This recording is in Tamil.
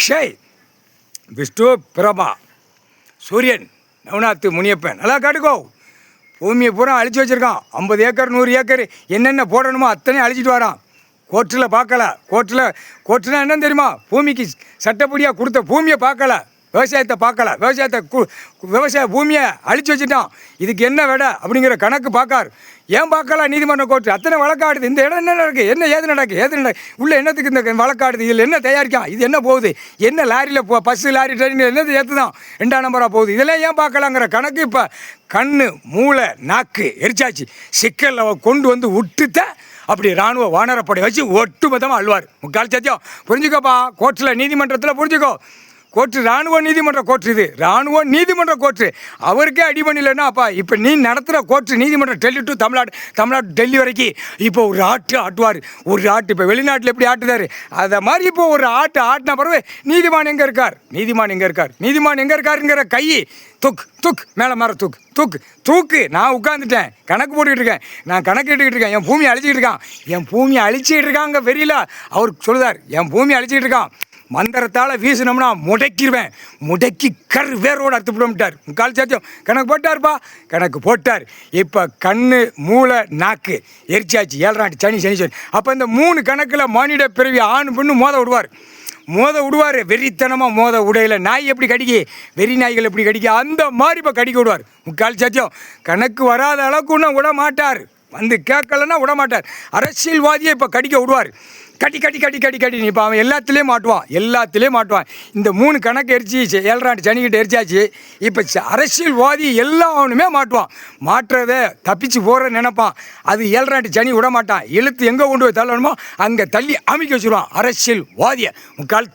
அக்ஷய், விஷ்ணு, பிரபா, சூரியன், நவநாத், முனியப்பன். நல்லா காட்டுக்கோ. பூமியை பூரா அழிச்சு வச்சுருக்கான். 50 ஏக்கர் 100 ஏக்கர் என்னென்ன போடணுமோ அத்தனையும் அழிச்சிட்டு வரான். கோர்ட்டில் பார்க்கல. கோர்ட்டுனா என்னன்னு தெரியுமா? பூமிக்கு சட்டப்படியாக கொடுத்த பூமியை பார்க்கல, விவசாயத்தை பார்க்கல. விவசாய பூமியை அழிச்சு வச்சுட்டான். இதுக்கு என்ன விட அப்படிங்கிற கணக்கு பார்க்கார். ஏன் பார்க்கல? நீதிமன்ற கோர்ட்டு அத்தனை வழக்காடுது. இந்த இடம் என்ன நடக்குது, என்ன ஏது நடக்குது உள்ள என்னத்துக்கு இந்த வழக்காடுது, இதில் என்ன தயாரிக்கான், இது என்ன போகுது, என்ன லாரியில் பஸ்ஸு லாரி ட்ரெயின் என்னது ஏற்றுதான் 2ஆம் நம்பராக போகுது, இதெல்லாம் ஏன் பார்க்கலாங்கிற கணக்கு இப்போ கண்ணு மூளை நாக்கு எரிச்சாச்சு. சிக்கலில் கொண்டு வந்து விட்டுத்த அப்படி இராணுவ வானரப்படை வச்சு ஒட்டுமொத்தமாக அழுவார். முக்கால் சத்தியம் புரிஞ்சுக்கோப்பா. கோர்ட்டில் நீதிமன்றத்தில் புரிஞ்சுக்கோ. கோர்ட்டு இராணுவ நீதிமன்ற கோர்ட்டு, இது இராணுவ நீதிமன்ற கோர்ட்டு. அவருக்கே அடி பண்ணலன்னா அப்பா இப்போ நீ நடத்துகிற கோர்ட்டு நீதிமன்றம் டெல்லி டு தமிழ்நாடு டெல்லி வரைக்கும் இப்போ ஒரு ஆட்டுவார். ஒரு ஆட்டு இப்போ வெளிநாட்டில் எப்படி ஆட்டுதாரு அதை மாதிரி இப்போ ஒரு ஆட்டின பிறகு நீதிமான் எங்கே இருக்கார்? நீதிமான் எங்கே இருக்காருங்கிற கை தூக்கு மேலே மாற தூக்கு. நான் உட்காந்துட்டேன், கணக்கு போட்டுக்கிட்டு இருக்கேன். நான் கணக்கு எடுத்துக்கிட்டு இருக்கேன். என் பூமியை அழிச்சிக்கிட்டு இருக்காங்க வெறியில அவர் சொல்லுதார். என் பூமியை அழிச்சிக்கிட்டு இருக்கான். மந்திரத்தால் வீசினோம்னா முடக்கி வேரோடு அறுத்து விட்டார். முக்கால் சாத்தியம் கணக்கு போட்டார். இப்போ கண்ணு மூளை நாக்கு எரிச்சாச்சு. 7 நாட்டு சனி. அப்போ இந்த 3 கணக்கில் மானிட பிறவி ஆண் பெண்ணு மோத விடுவார். வெறித்தனமாக மோத உடையில நாய் எப்படி கடிக்கி, வெறி நாய்கள் எப்படி கடிக்க அந்த மாதிரி இப்போ கடிக்க விடுவார். முக்கால் சாத்தியம் கணக்கு வராத அளவுக்கு இன்னும் விட மாட்டார். வந்து கேட்கலன்னா விட மாட்டார். அரசியல்வாதியை இப்போ கடிக்க விடுவார். கடி நீ இப்போ அவன் எல்லாத்துலேயும் மாட்டுவான். இந்த 3 கணக்கு எரிச்சி 7 நாட்டு சனிக்கிட்ட எரிச்சாச்சு. இப்போ அரசியல்வாதி எல்லாமே மாட்டுறதை தப்பிச்சு போகிற நினைப்பான். அது 7 நாட்டு சனி விட மாட்டான். இழுத்து எங்கே கொண்டு போய் தள்ளணுமோ அங்கே தள்ளி அமைக்க வச்சுருவான் அரசியல்வாதியை. முக்கால்